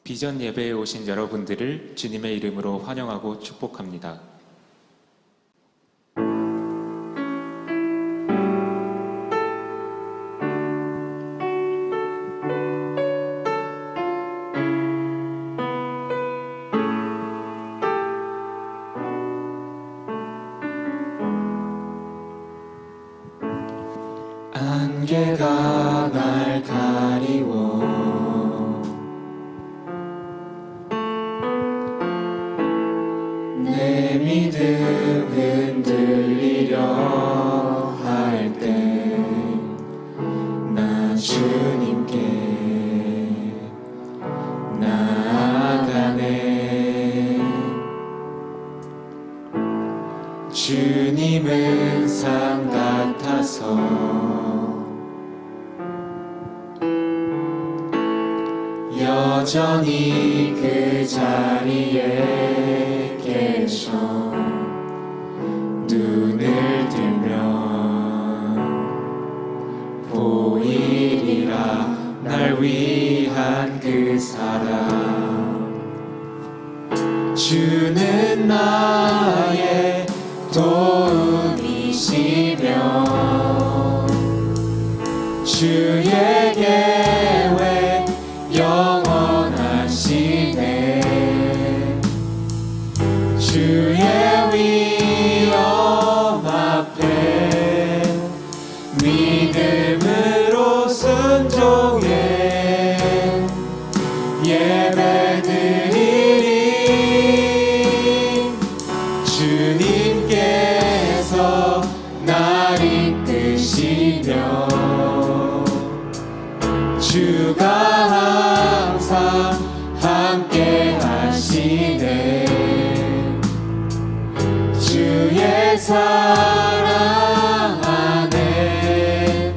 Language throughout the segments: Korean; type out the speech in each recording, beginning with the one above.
비전 예배에 오신 여러분들을 주님의 이름으로 환영하고 축복합니다. 안개가 날 가리워 내 믿음 흔들리려 할 때 나 주님께 나아가네. 주님은 산 같아서 여전히 그 자리에 계셔. 눈을 들면 보이리라 날 위한 그 사랑. 주는 나의 도움이시며 주의 계획 영원하시네. 주의 위엄 앞에 믿음으로 순종해 예배드리리. 주님께서 날 이끄시며 주가 항상 함께 하시네. 주의 사랑 안에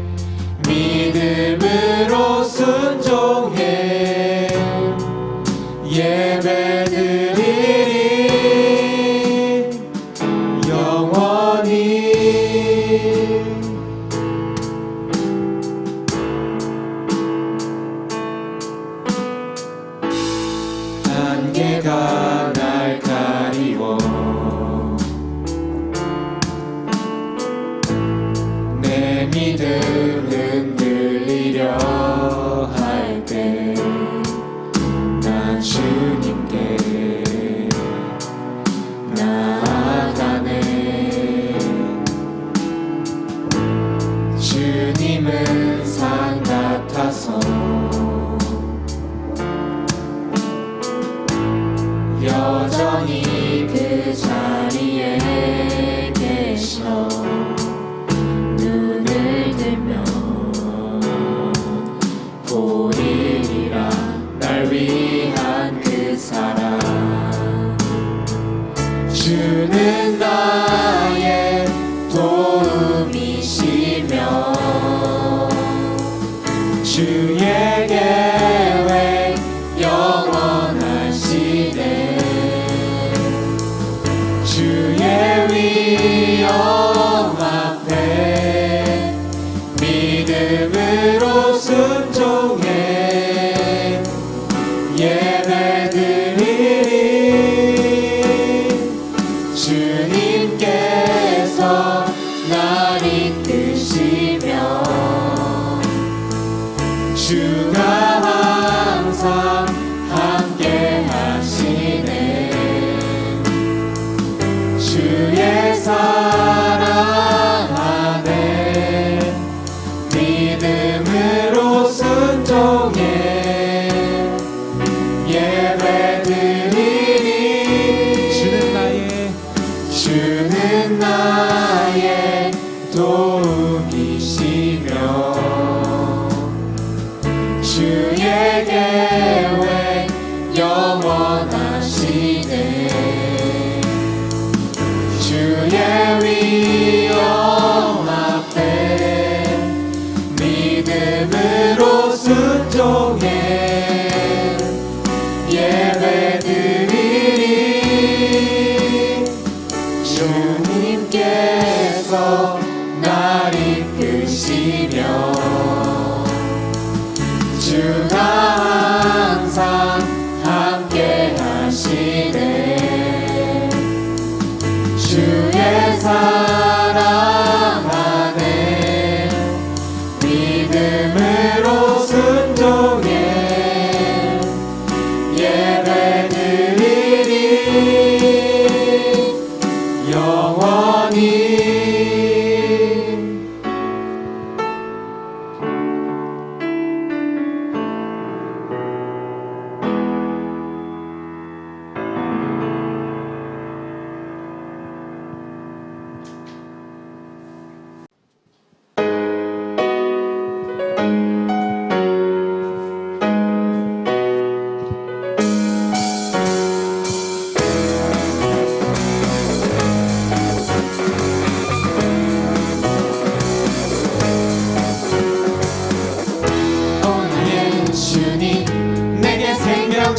믿음으로 순종해 예배드리리 영원히. 안개가 날 가리워 내 믿음 흔들리려 할 때 난 주님께 나아가네. 주님은 산 같아서 여전히 그 자리에 계셔. 눈을 들면 보이리라 날 위한 그 사랑. 주는 나의 도움이시며 주의 계획 영원하시네. 주의 위엄 앞에 믿음으로 순종해 예배드리리. 주님께서 날 이끄시며 주가 항상 함께 하시네. 주의 사랑 안에 믿음으로 순종해 예배드리리. 주는 나의 도움이시며 주의 계획 영원하시네. 주의 위엄 앞에 믿음으로 순종해 예배드리리. 주님께서 날 이끄시며 주가 항상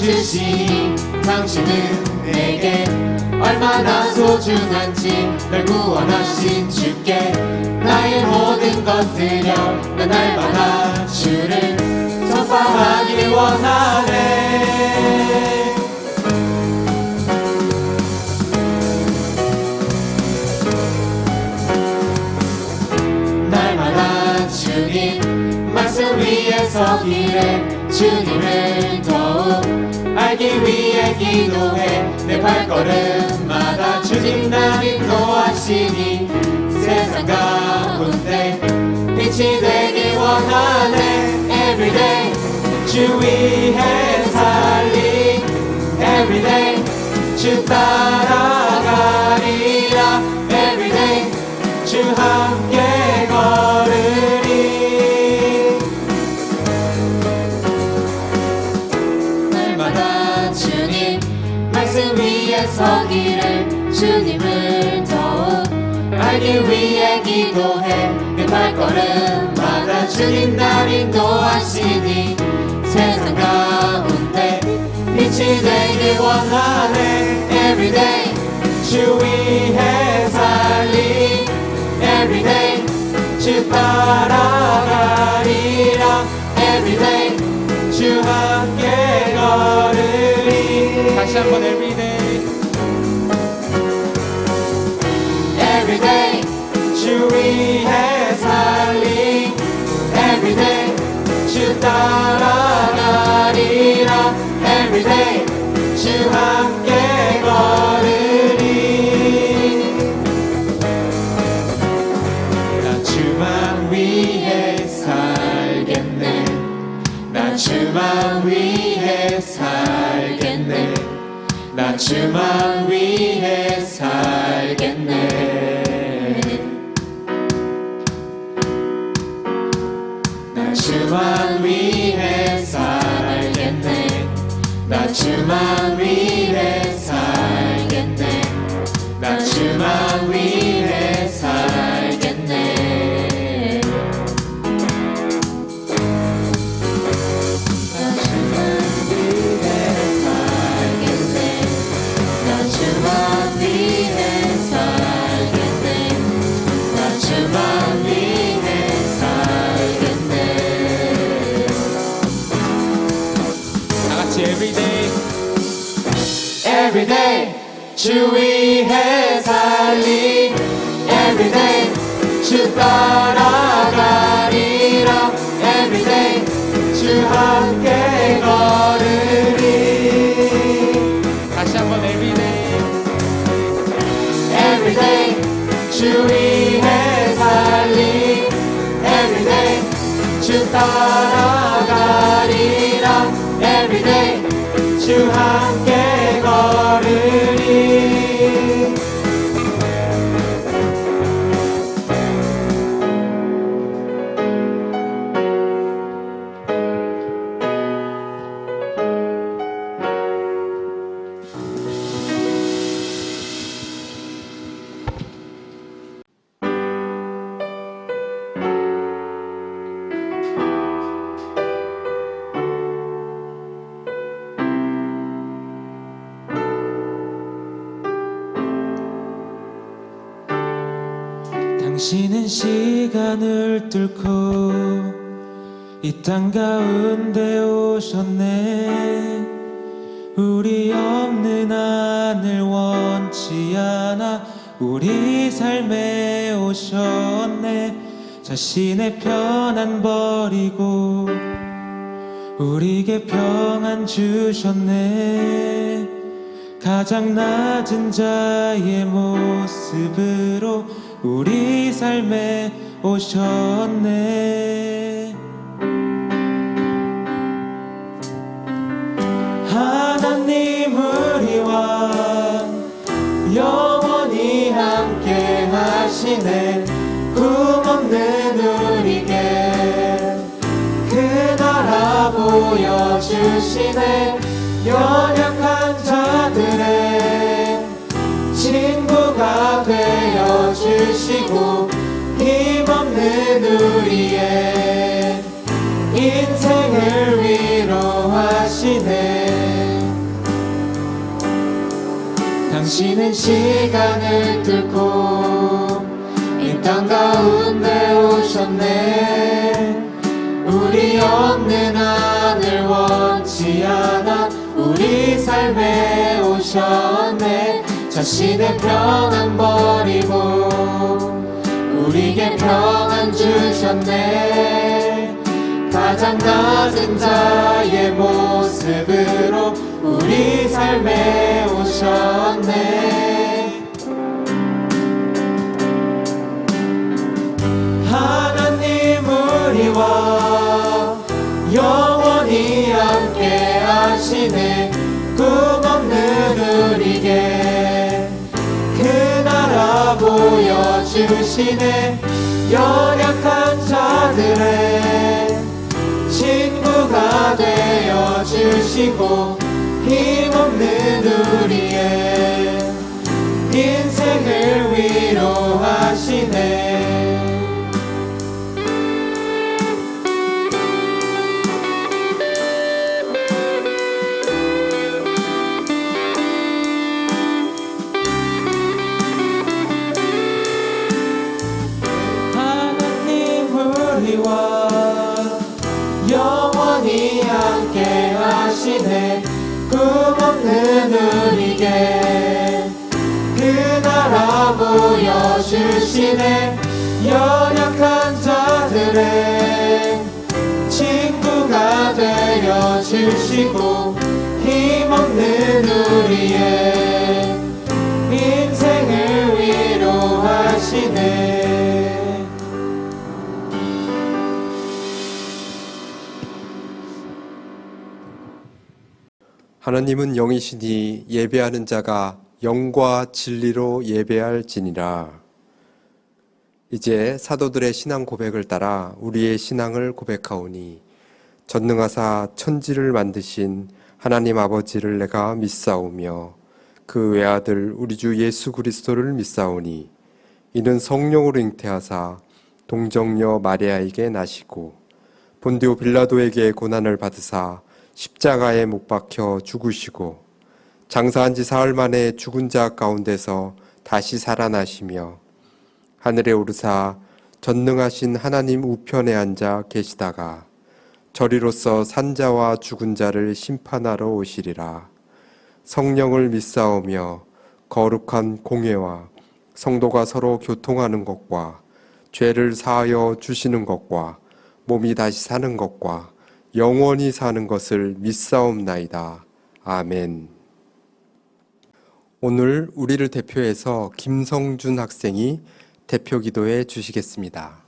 주시니 당신은 내게 얼마나 소중한지 날 구원하신 주께 나의 모든 것 드려 난 날마다 주를 전파하기를 원하네. 날마다 주님 말씀 위에 서기를 주님을 더욱 알기 위해 기도해 내 발걸음마다 주님 날 인도하시니 세상 가운데 빛이 되길 원하네. Everyday 주 위해 살리 Everyday 주 따라가리라 Everyday 주 함께 걸으리. 날마다 주님 말씀 위에 서기를 주님을 더욱 알기 위해 기도해 내 발걸음마다 주님 날 인도하시니 세상 가운데 빛이 되길 원하네. Everyday 주 위해 살리 Everyday 주 따라가리라 Everyday 주 함께 걸으리. 다시 한번 Everyday Everyday 주 위해 살리 Everyday 주 따라가리라 Everyday 주 함께 걸으리. 나 주만 위해 살겠네. 나 주만 위해 살겠네. 나 주만 위해 살겠네. 나 주만 위해 살겠네. 나 주만 위해 살겠네. 나 주만 위해 살겠네. 나 주만 위해 살겠네. 나 주만 위해 살겠네. 다 같이 Everyday Everyday 주 위해 살리 Everyday 주 따라가리라 Everyday 주 함께 걸으리. 다시 한번 Everyday Everyday 주 위해 살리 Everyday 주 따라가리라 Everyday 주 함께 걸으리. 당신은 시간을 뚫고 이 땅 가운데 오셨네. 우리 없는 하늘 원치 않아 우리 삶에 오셨네. 자신의 편안 버리고 우리에게 평안 주셨네. 가장 낮은 자의 모습으로 우리 삶에 오셨네. 하나님 우리와 영원히 함께 하시네. 꿈없는 우리에게 그 나라 보여주시네. 연약한 자들의 친구가 되어주시고 힘없는 우리의 인생을 위로하시네. 오랜 시간을 뚫고 이 땅 가운데 오셨네. 우리 없는 하늘 원치 않아 우리 삶에 오셨네. 자신의 평안 버리고 우리에게 평안 주셨네. 가장 낮은 자의 모습으로 우리 삶에 오셨네. 하나님 우리와 영원히 함께 하시네. 꿈없는 우리에게 그 나라 보여주시네. 연약한 자들의 친구가 되어주시고 힘없는 우리의 인생을 위로하시네. 하나님 우리와 영원히 함께 하시네. 꿈없는 우리에게 그 나라 보여주시네. 연약한 자들의 친구가 되어주시고 힘없는 우리의 인생을 위로하시네. 하나님은 영이시니 예배하는 자가 영과 진리로 예배할지니라. 이제 사도들의 신앙 고백을 따라 우리의 신앙을 고백하오니 전능하사 천지를 만드신 하나님 아버지를 내가 믿사오며 그 외아들 우리 주 예수 그리스도를 믿사오니 이는 성령으로 잉태하사 동정녀 마리아에게 나시고 본디오 빌라도에게 고난을 받으사 십자가에 못 박혀 죽으시고 장사한 지 사흘 만에 죽은 자 가운데서 다시 살아나시며 하늘에 오르사 전능하신 하나님 우편에 앉아 계시다가 저리로서 산자와 죽은 자를 심판하러 오시리라. 성령을 믿사오며 거룩한 공회와 성도가 서로 교통하는 것과 죄를 사하여 주시는 것과 몸이 다시 사는 것과 영원히 사는 것을 믿사옵나이다. 아멘. 오늘 우리를 대표해서 김성준 학생이 대표 기도해 주시겠습니다.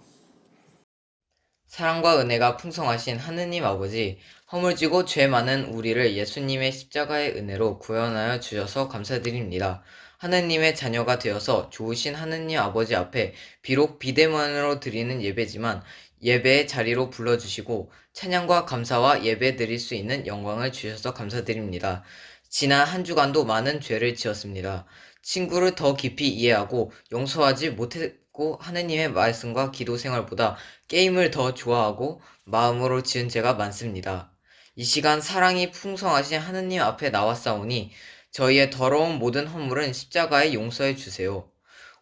사랑과 은혜가 풍성하신 하느님 아버지, 허물지고 죄 많은 우리를 예수님의 십자가의 은혜로 구원하여 주셔서 감사드립니다. 하느님의 자녀가 되어서 좋으신 하느님 아버지 앞에 비록 비대면으로 드리는 예배지만 예배의 자리로 불러주시고 찬양과 감사와 예배 드릴 수 있는 영광을 주셔서 감사드립니다. 지난 한 주간도 많은 죄를 지었습니다. 친구를 더 깊이 이해하고 용서하지 못했고 하느님의 말씀과 기도 생활보다 게임을 더 좋아하고 마음으로 지은 죄가 많습니다. 이 시간 사랑이 풍성하신 하느님 앞에 나왔사오니 저희의 더러운 모든 허물은 십자가에 용서해 주세요.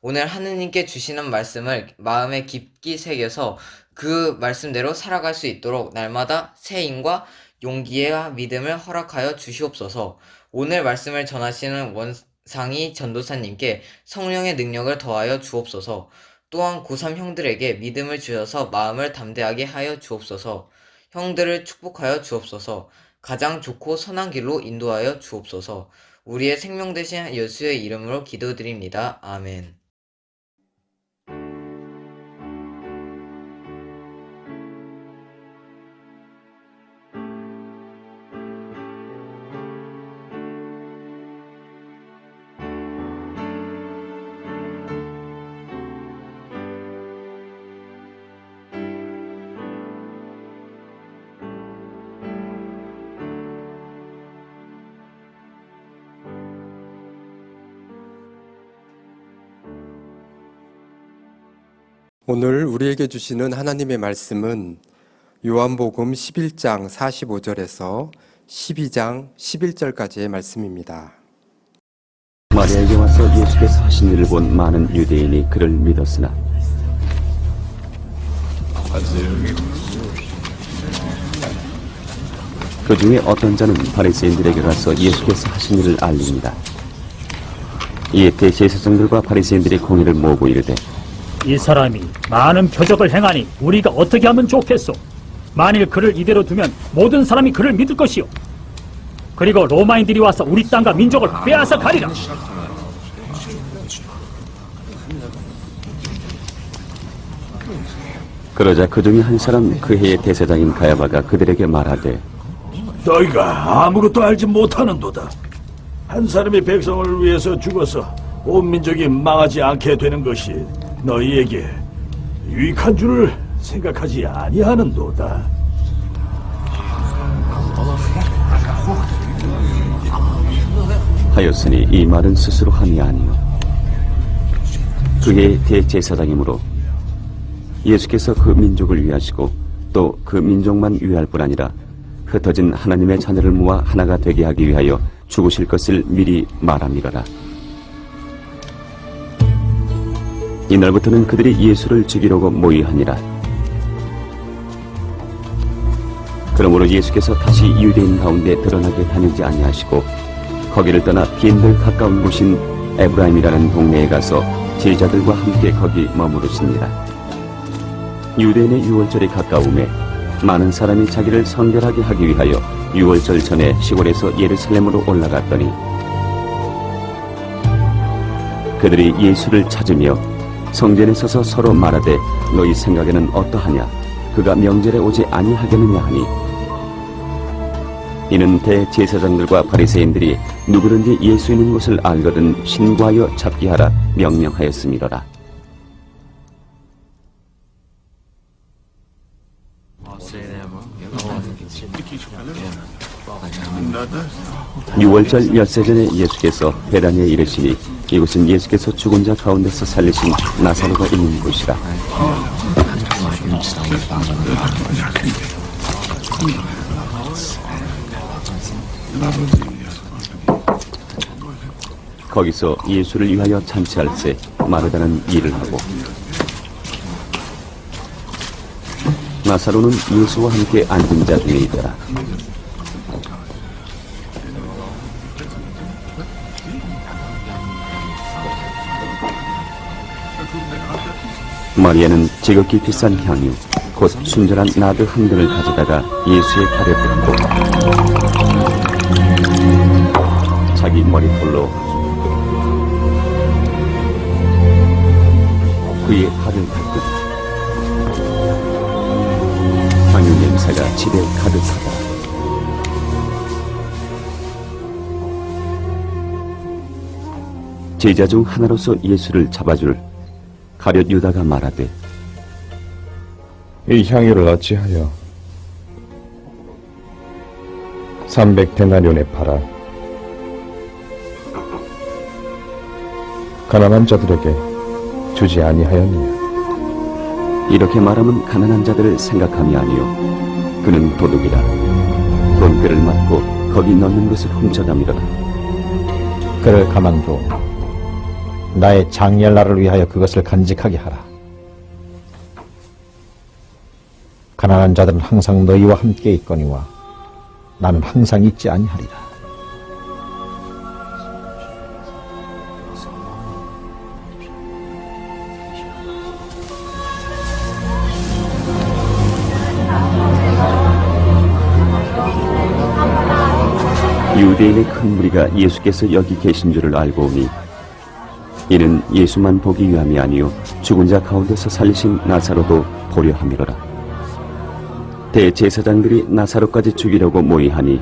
오늘 하느님께 주시는 말씀을 마음에 깊이 새겨서 그 말씀대로 살아갈 수 있도록 날마다 새 힘과 용기와 믿음을 허락하여 주시옵소서. 오늘 말씀을 전하시는 원상희 전도사님께 성령의 능력을 더하여 주옵소서. 또한 고3 형들에게 믿음을 주셔서 마음을 담대하게 하여 주옵소서. 형들을 축복하여 주옵소서. 가장 좋고 선한 길로 인도하여 주옵소서. 우리의 생명 되신 예수의 이름으로 기도드립니다. 아멘. 오늘 우리에게 주시는 하나님의 말씀은 요한복음 11장 45절에서 12장 11절까지의 말씀입니다. 마리아에게 와서 예수께서 하신 일을 본 많은 유대인이 그를 믿었으나 그 중에 어떤 자는 바리새인들에게 가서 예수께서 하신 일을 알립니다. 이에 대제사장들과 바리새인들이 공의를 모으고 이르되 이 사람이 많은 표적을 행하니 우리가 어떻게 하면 좋겠소? 만일 그를 이대로 두면 모든 사람이 그를 믿을 것이요. 그리고 로마인들이 와서 우리 땅과 민족을 빼앗아 가리라. 그러자 그 중에 한 사람 그 해의 대제사장인 가야바가 그들에게 말하되 너희가 아무것도 알지 못하는도다. 한 사람이 백성을 위해서 죽어서 온 민족이 망하지 않게 되는 것이 너희에게 유익한 줄을 생각하지 아니하는도다. 하였으니 이 말은 스스로 함이 아니요 그의 대제사장이므로 예수께서 그 민족을 위하시고 또 그 민족만 위할 뿐 아니라 흩어진 하나님의 자녀를 모아 하나가 되게 하기 위하여 죽으실 것을 미리 말함이로라. 이날부터는 그들이 예수를 죽이려고 모의하니라. 그러므로 예수께서 다시 유대인 가운데 드러나게 다니지 아니하시고 거기를 떠나 빈들 가까운 곳인 에브라임이라는 동네에 가서 제자들과 함께 거기 머무르십니다. 유대인의 유월절이 가까움에 많은 사람이 자기를 성결하게 하기 위하여 유월절 전에 시골에서 예루살렘으로 올라갔더니 그들이 예수를 찾으며 성전에 서서 서로 말하되 너희 생각에는 어떠하냐 그가 명절에 오지 아니하겠느냐 하니 이는 대제사장들과 바리새인들이 누구든지 예수 있는 것을 알거든 신고하여 잡게 하라 명령하였음이로라. 유월절 엿새 전에 예수께서 베다니에 이르시니 이곳은 예수께서 죽은 자 가운데서 살리신 나사로가 있는 곳이라. 거기서 예수를 위하여 잔치할세 마르다는 일을 하고 나사로는 예수와 함께 앉은 자 중에 있더라. 마리아는 지극히 비싼 향유 곧 순전한 나드 한 근을 가져다가 예수의 발에 붓고 자기 머리털로 그의 발을 닦고 향유 냄새가 집에 가득하다. 제자 중 하나로서 예수를 잡아줄 가룟 유다가 말하되 이 향유를 어찌하여 300데나리온에 팔아 가난한 자들에게 주지 아니하였느냐. 이렇게 말하면 가난한 자들을 생각함이 아니요 그는 도둑이라. 돈꾀를 맞고 거기 넣는 것을 훔쳐담이더라. 그를 가만두어 나의 장렬날을 위하여 그것을 간직하게 하라. 가난한 자들은 항상 너희와 함께 있거니와 나는 항상 있지 아니하리라. 유대인의 큰 무리가 예수께서 여기 계신 줄을 알고 오니 이는 예수만 보기 위함이 아니요 죽은 자 가운데서 살리신 나사로도 보려 함이로라. 대제사장들이 나사로까지 죽이려고 모의하니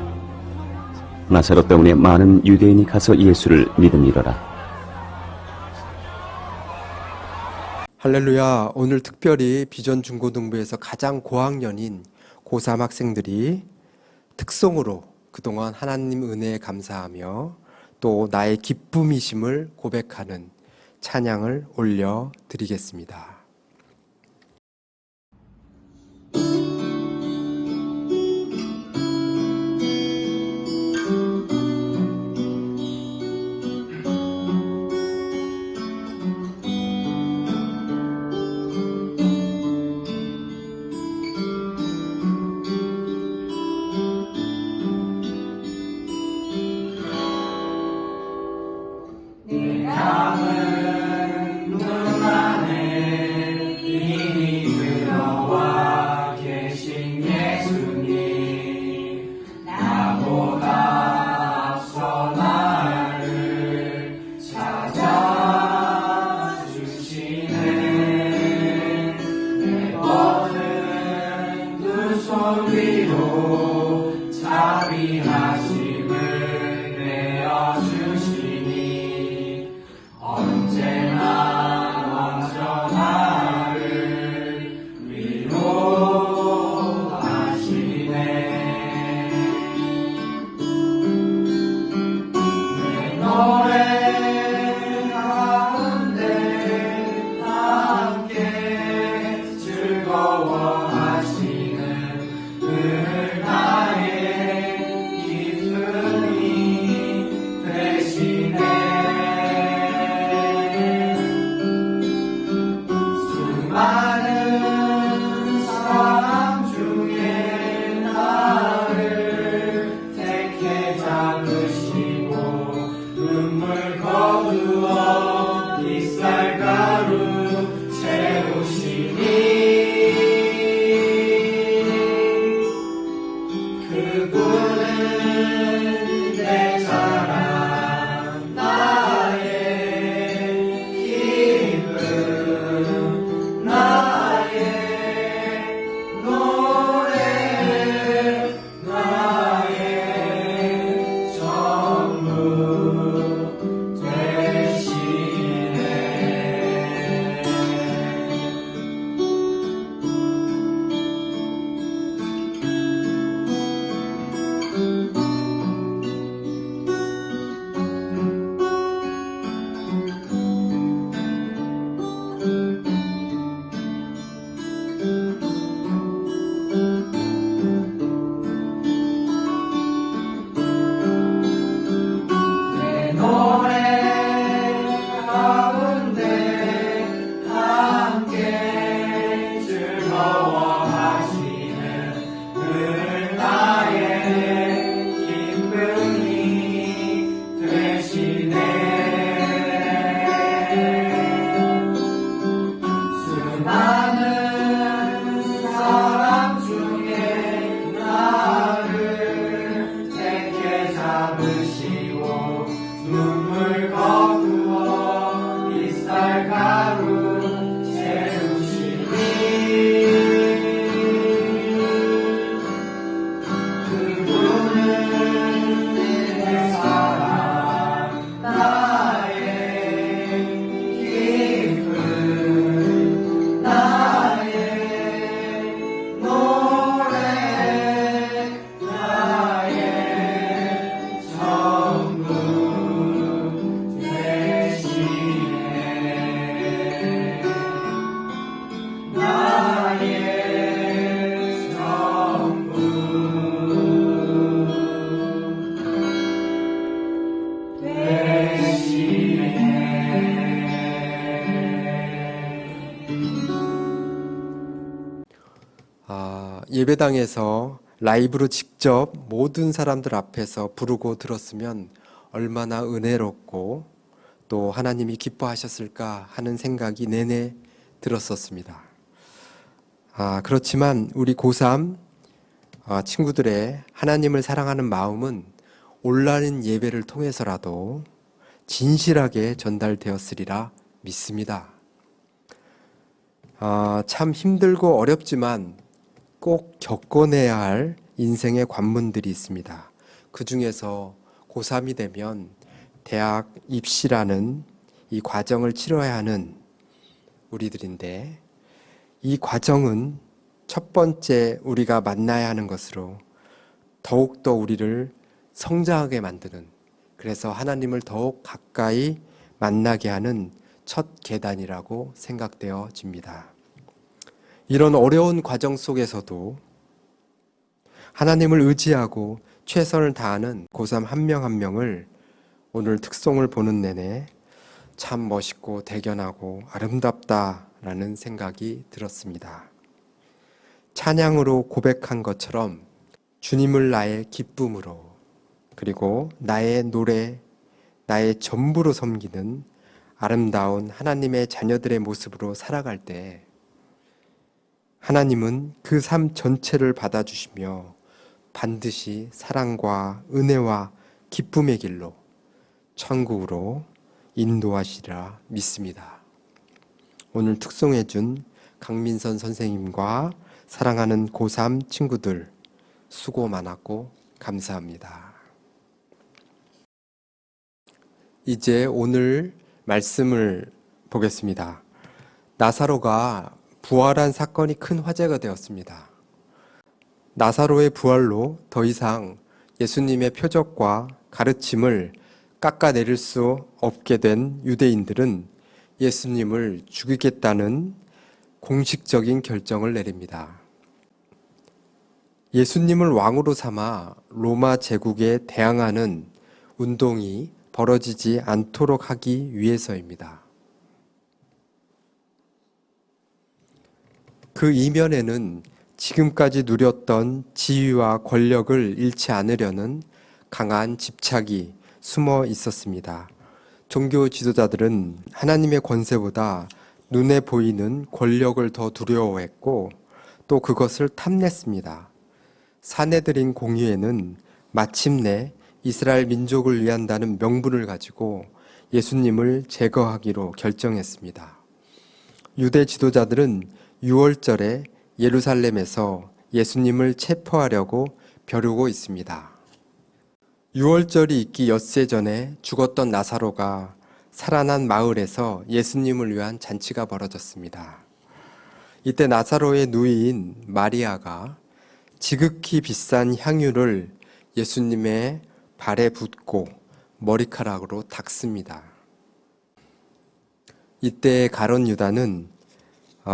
나사로 때문에 많은 유대인이 가서 예수를 믿음이로라. 할렐루야. 오늘 특별히 비전 중고등부에서 가장 고학년인 고3 학생들이 특성으로 그동안 하나님 은혜에 감사하며 또 나의 기쁨이심을 고백하는 찬양을 올려드리겠습니다. 자비하심을 내어주시니 언제나 먼저 나를 위로하시네. 내 노래 가운데 함께 즐거워하시는 늘 나의 기쁨이 되시네. 수많은 사람 중에 나를 택해 잡으시고 눈물 거두어 이쌀가루 채우시니 그분은 내 사랑 나의 기쁨 나의 노래 나의 전부 되시네. 내 노래 가운데 함께 즐거워하시는 늘 나의 기쁨이 되시네. 수많은 사람 중에 나를 택해 잡으시고 눈물 거두어 이쌀가루 채우시니 그분은 내 사랑 나의 기쁨 나의 노래 나의 전부 되시네. 나의 전부 예배당에서 라이브로 직접 모든 사람들 앞에서 부르고 들었으면 얼마나 은혜롭고 또 하나님이 기뻐하셨을까 하는 생각이 내내 들었었습니다. 그렇지만 우리 고3 친구들의 하나님을 사랑하는 마음은 온라인 예배를 통해서라도 진실하게 전달되었으리라 믿습니다. 참 힘들고 어렵지만 꼭 겪어내야 할 인생의 관문들이 있습니다. 그 중에서 고3이 되면 대학 입시라는 이 과정을 치러야 하는 우리들인데, 이 과정은 첫 번째 우리가 만나야 하는 것으로 더욱더 우리를 성장하게 만드는, 그래서 하나님을 더욱 가까이 만나게 하는 첫 계단이라고 생각되어집니다. 이런 어려운 과정 속에서도 하나님을 의지하고 최선을 다하는 고3 한 명 한 명을 오늘 특송을 보는 내내 참 멋있고 대견하고 아름답다라는 생각이 들었습니다. 찬양으로 고백한 것처럼 주님을 나의 기쁨으로, 그리고 나의 노래, 나의 전부로 섬기는 아름다운 하나님의 자녀들의 모습으로 살아갈 때 하나님은 그 삶 전체를 받아주시며 반드시 사랑과 은혜와 기쁨의 길로 천국으로 인도하시리라 믿습니다. 오늘 특송해준 강민선 선생님과 사랑하는 고3 친구들 수고 많았고 감사합니다. 이제 오늘 말씀을 보겠습니다. 나사로가 부활한 사건이 큰 화제가 되었습니다. 나사로의 부활로 더 이상 예수님의 표적과 가르침을 깎아내릴 수 없게 된 유대인들은 예수님을 죽이겠다는 공식적인 결정을 내립니다. 예수님을 왕으로 삼아 로마 제국에 대항하는 운동이 벌어지지 않도록 하기 위해서입니다. 그 이면에는 지금까지 누렸던 지위와 권력을 잃지 않으려는 강한 집착이 숨어 있었습니다. 종교 지도자들은 하나님의 권세보다 눈에 보이는 권력을 더 두려워했고 또 그것을 탐냈습니다. 사내들인 공의회는 마침내 이스라엘 민족을 위한다는 명분을 가지고 예수님을 제거하기로 결정했습니다. 유대 지도자들은 6월절에 예루살렘에서 예수님을 체포하려고 벼르고 있습니다. 6월절이 있기 엿새 전에 죽었던 나사로가 살아난 마을에서 예수님을 위한 잔치가 벌어졌습니다. 이때 나사로의 누이인 마리아가 지극히 비싼 향유를 예수님의 발에 붓고 머리카락으로 닦습니다. 이때 가룟 유다는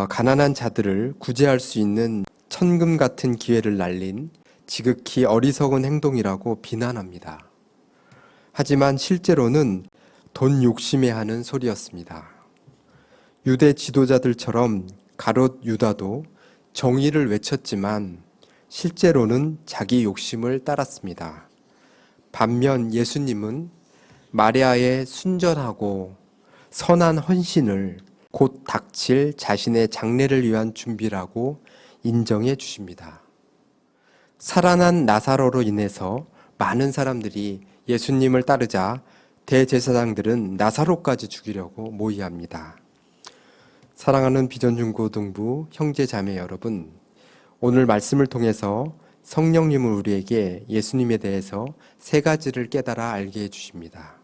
가난한 자들을 구제할 수 있는 천금 같은 기회를 날린 지극히 어리석은 행동이라고 비난합니다. 하지만 실제로는 돈 욕심에 하는 소리였습니다. 유대 지도자들처럼 가롯 유다도 정의를 외쳤지만 실제로는 자기 욕심을 따랐습니다. 반면 예수님은 마리아의 순전하고 선한 헌신을 곧 닥칠 자신의 장례를 위한 준비라고 인정해 주십니다. 살아난 나사로로 인해서 많은 사람들이 예수님을 따르자 대제사장들은 나사로까지 죽이려고 모의합니다. 사랑하는 비전중고등부 형제자매 여러분, 오늘 말씀을 통해서 성령님은 우리에게 예수님에 대해서 3가지를 깨달아 알게 해주십니다.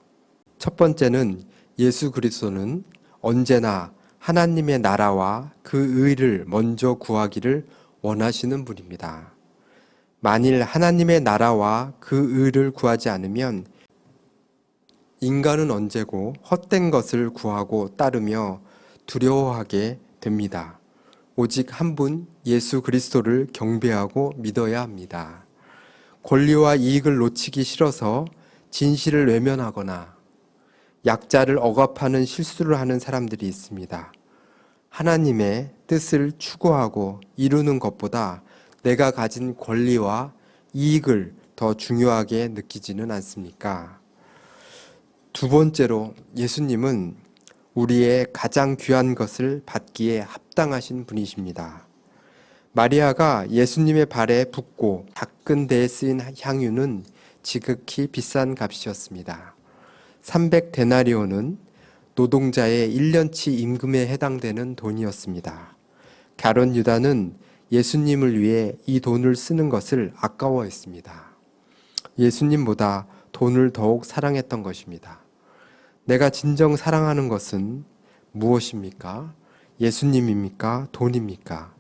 첫 번째는 예수 그리스도는 언제나 하나님의 나라와 그 의를 먼저 구하기를 원하시는 분입니다. 만일 하나님의 나라와 그 의를 구하지 않으면 인간은 언제고 헛된 것을 구하고 따르며 두려워하게 됩니다. 오직 한 분 예수 그리스도를 경배하고 믿어야 합니다. 권리와 이익을 놓치기 싫어서 진실을 외면하거나 약자를 억압하는 실수를 하는 사람들이 있습니다. 하나님의 뜻을 추구하고 이루는 것보다 내가 가진 권리와 이익을 더 중요하게 느끼지는 않습니까? 두 번째로 예수님은 우리의 가장 귀한 것을 받기에 합당하신 분이십니다. 마리아가 예수님의 발에 붓고 닦은 데에 쓰인 향유는 지극히 비싼 값이었습니다. 300데나리온은 노동자의 1년치 임금에 해당되는 돈이었습니다. 가룟 유다는 예수님을 위해 이 돈을 쓰는 것을 아까워했습니다. 예수님보다 돈을 더욱 사랑했던 것입니다. 내가 진정 사랑하는 것은 무엇입니까? 예수님입니까? 돈입니까?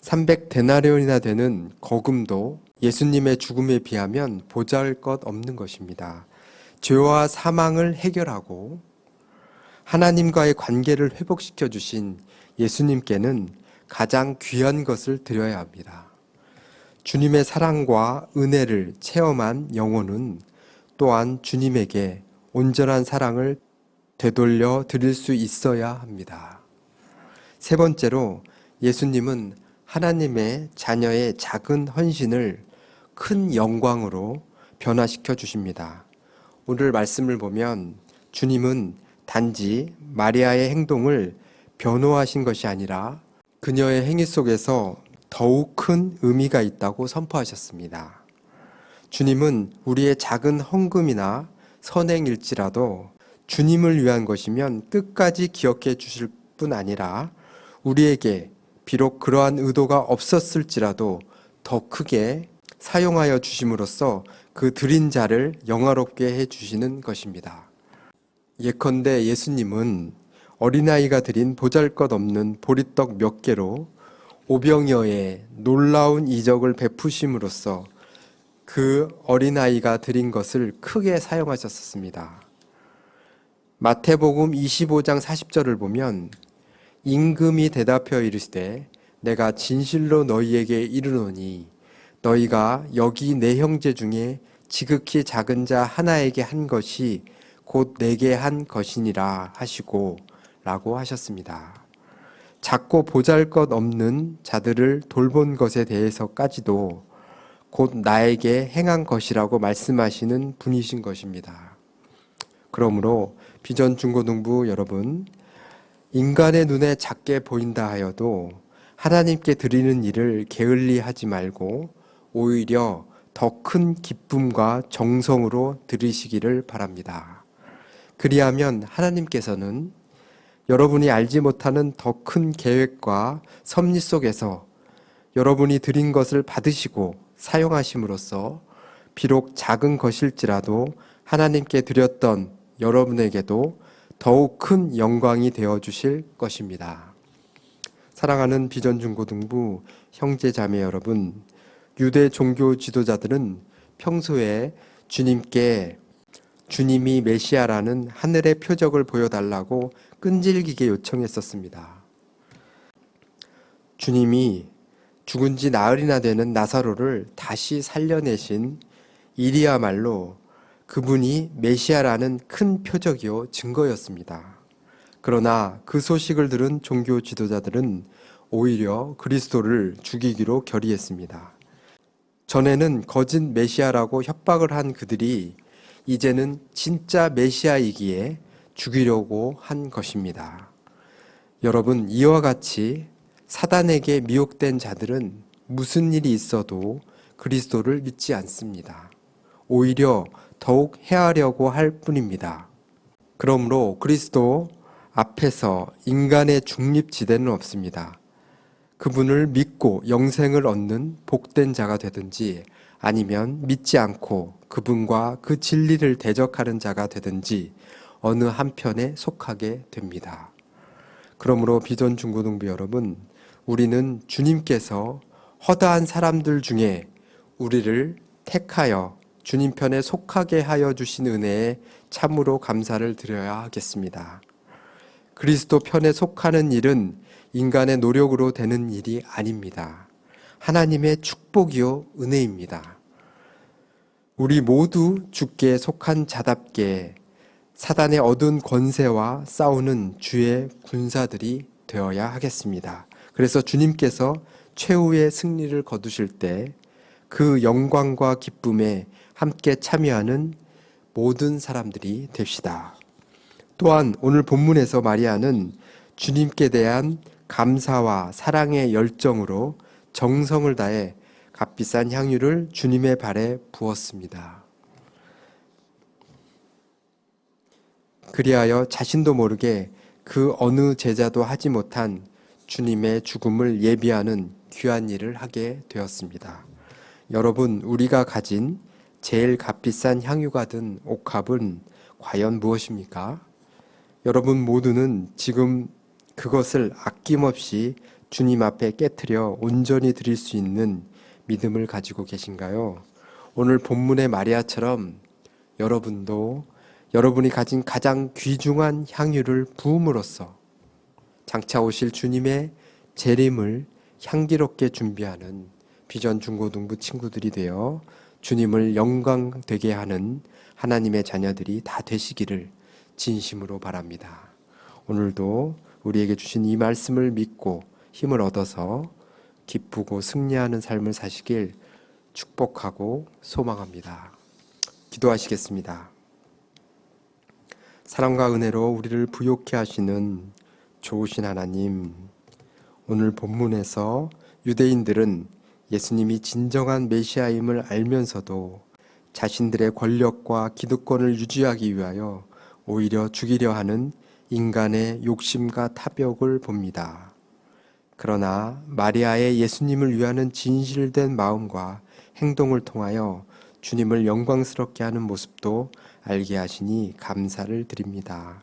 300데나리온이나 되는 거금도 예수님의 죽음에 비하면 보잘것 없는 것입니다. 죄와 사망을 해결하고 하나님과의 관계를 회복시켜 주신 예수님께는 가장 귀한 것을 드려야 합니다. 주님의 사랑과 은혜를 체험한 영혼은 또한 주님에게 온전한 사랑을 되돌려 드릴 수 있어야 합니다. 세 번째로 예수님은 하나님의 자녀의 작은 헌신을 큰 영광으로 변화시켜 주십니다. 오늘 말씀을 보면 주님은 단지 마리아의 행동을 변호하신 것이 아니라 그녀의 행위 속에서 더욱 큰 의미가 있다고 선포하셨습니다. 주님은 우리의 작은 헌금이나 선행일지라도 주님을 위한 것이면 끝까지 기억해 주실 뿐 아니라 우리에게 비록 그러한 의도가 없었을지라도 더 크게 사용하여 주심으로써 그 드린 자를 영화롭게 해 주시는 것입니다. 예컨대 예수님은 어린아이가 드린 보잘것없는 보리떡 몇 개로 오병이어의 놀라운 이적을 베푸심으로써 그 어린아이가 드린 것을 크게 사용하셨습니다. 마태복음 25장 40절을 보면 임금이 대답하여 이르시되 내가 진실로 너희에게 이르노니 너희가 여기 내 형제 중에 지극히 작은 자 하나에게 한 것이 곧 내게 한 것이니라 하시고 라고 하셨습니다. 작고 보잘것없는 자들을 돌본 것에 대해서까지도 곧 나에게 행한 것이라고 말씀하시는 분이신 것입니다. 그러므로 비전 중고등부 여러분, 인간의 눈에 작게 보인다 하여도 하나님께 드리는 일을 게을리 하지 말고 오히려 더 큰 기쁨과 정성으로 드리시기를 바랍니다. 그리하면 하나님께서는 여러분이 알지 못하는 더 큰 계획과 섭리 속에서 여러분이 드린 것을 받으시고 사용하심으로써 비록 작은 것일지라도 하나님께 드렸던 여러분에게도 더욱 큰 영광이 되어 주실 것입니다. 사랑하는 비전 중고등부 형제 자매 여러분, 유대 종교 지도자들은 평소에 주님께 주님이 메시아라는 하늘의 표적을 보여달라고 끈질기게 요청했었습니다. 주님이 죽은 지 나흘이나 되는 나사로를 다시 살려내신 일이야말로 그분이 메시아라는 큰 표적이요 증거였습니다. 그러나 그 소식을 들은 종교 지도자들은 오히려 그리스도를 죽이기로 결의했습니다. 전에는 거짓 메시아라고 협박을 한 그들이 이제는 진짜 메시아이기에 죽이려고 한 것입니다. 여러분, 이와 같이 사단에게 미혹된 자들은 무슨 일이 있어도 그리스도를 믿지 않습니다. 오히려 더욱 해하려고 할 뿐입니다. 그러므로 그리스도 앞에서 인간의 중립지대는 없습니다. 그분을 믿고 영생을 얻는 복된 자가 되든지 아니면 믿지 않고 그분과 그 진리를 대적하는 자가 되든지 어느 한편에 속하게 됩니다. 그러므로 비전 중고등부 여러분, 우리는 주님께서 허다한 사람들 중에 우리를 택하여 주님 편에 속하게 하여 주신 은혜에 참으로 감사를 드려야 하겠습니다. 그리스도 편에 속하는 일은 인간의 노력으로 되는 일이 아닙니다. 하나님의 축복이요 은혜입니다. 우리 모두 주께 속한 자답게 사단의 어두운 권세와 싸우는 주의 군사들이 되어야 하겠습니다. 그래서 주님께서 최후의 승리를 거두실 때 그 영광과 기쁨에 함께 참여하는 모든 사람들이 됩시다. 또한 오늘 본문에서 마리아는 주님께 대한 감사와 사랑의 열정으로 정성을 다해 값비싼 향유를 주님의 발에 부었습니다. 그리하여 자신도 모르게 그 어느 제자도 하지 못한 주님의 죽음을 예비하는 귀한 일을 하게 되었습니다. 여러분, 우리가 가진 제일 값비싼 향유가 든 옥합은 과연 무엇입니까? 여러분 모두는 지금 그것을 아낌없이 주님 앞에 깨트려 온전히 드릴 수 있는 믿음을 가지고 계신가요? 오늘 본문의 마리아처럼 여러분도 여러분이 가진 가장 귀중한 향유를 부음으로써 장차 오실 주님의 재림을 향기롭게 준비하는 비전 중고등부 친구들이 되어 주님을 영광되게 하는 하나님의 자녀들이 다 되시기를 진심으로 바랍니다. 오늘도 우리에게 주신 이 말씀을 믿고 힘을 얻어서 기쁘고 승리하는 삶을 사시길 축복하고 소망합니다. 기도하시겠습니다. 사랑과 은혜로 우리를 부욕케 하시는 좋으신 하나님, 오늘 본문에서 유대인들은 예수님이 진정한 메시아임을 알면서도 자신들의 권력과 기득권을 유지하기 위하여 오히려 죽이려 하는 인간의 욕심과 탐욕을 봅니다. 그러나 마리아의 예수님을 위하는 진실된 마음과 행동을 통하여 주님을 영광스럽게 하는 모습도 알게 하시니 감사를 드립니다.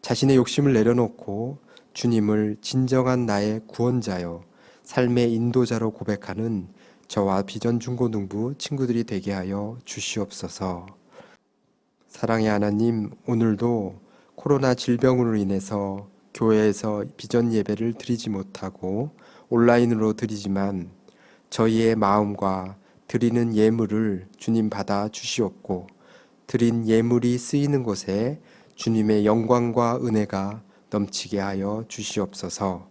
자신의 욕심을 내려놓고 주님을 진정한 나의 구원자요, 삶의 인도자로 고백하는 저와 비전 중고등부 친구들이 되게 하여 주시옵소서. 사랑의 하나님, 오늘도 코로나 질병으로 인해서 교회에서 비전 예배를 드리지 못하고 온라인으로 드리지만 저희의 마음과 드리는 예물을 주님 받아 주시옵고 드린 예물이 쓰이는 곳에 주님의 영광과 은혜가 넘치게 하여 주시옵소서.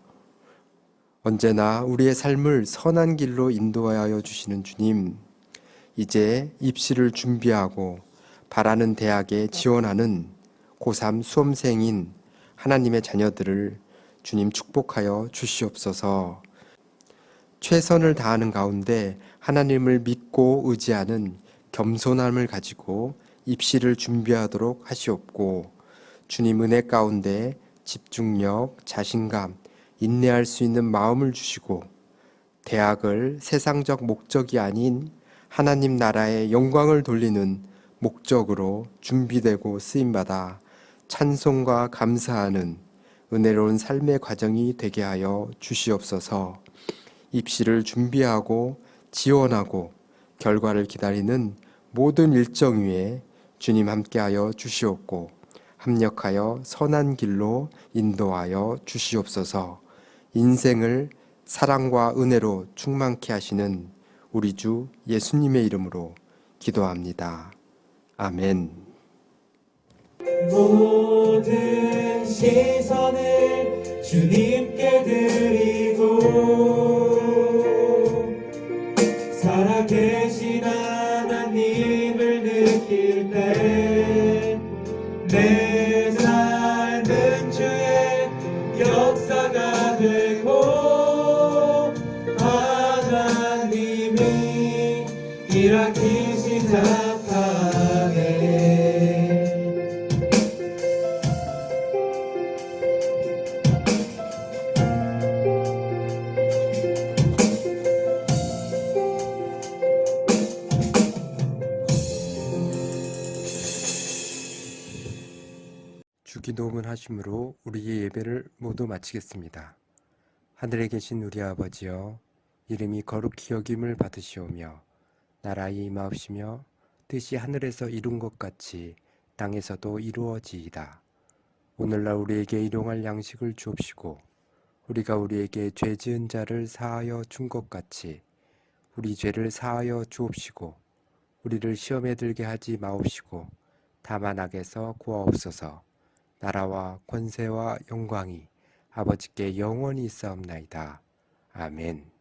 언제나 우리의 삶을 선한 길로 인도하여 주시는 주님, 이제 입시를 준비하고 바라는 대학에 지원하는 고3 수험생인 하나님의 자녀들을 주님 축복하여 주시옵소서. 최선을 다하는 가운데 하나님을 믿고 의지하는 겸손함을 가지고 입시를 준비하도록 하시옵고 주님 은혜 가운데 집중력, 자신감, 인내할 수 있는 마음을 주시고 대학을 세상적 목적이 아닌 하나님 나라의 영광을 돌리는 목적으로 준비되고 쓰임받아 찬송과 감사하는 은혜로운 삶의 과정이 되게 하여 주시옵소서. 입시를 준비하고 지원하고 결과를 기다리는 모든 일정 위에 주님 함께하여 주시옵고 합력하여 선한 길로 인도하여 주시옵소서. 인생을 사랑과 은혜로 충만케 하시는 우리 주 예수님의 이름으로 기도합니다. 아멘. 모든 시선을 주님께 드리고 살아계신 하나님을 느낄 때 내 삶은 주의 역사가 되고 하나님이 일하기 시작하네. 주기도문 하심으로 우리의 예배를 모두 마치겠습니다. 하늘에 계신 우리 아버지여, 이름이 거룩히 여김을 받으시오며 나라의 임하옵시며 뜻이 하늘에서 이룬 것 같이 땅에서도 이루어지이다. 오늘날 우리에게 일용할 양식을 주옵시고 우리가 우리에게 죄 지은 자를 사하여 준 것 같이 우리 죄를 사하여 주옵시고 우리를 시험에 들게 하지 마옵시고 다만 악에서 구하옵소서. 나라와 권세와 영광이 아버지께 영원히 있사옵나이다. 아멘.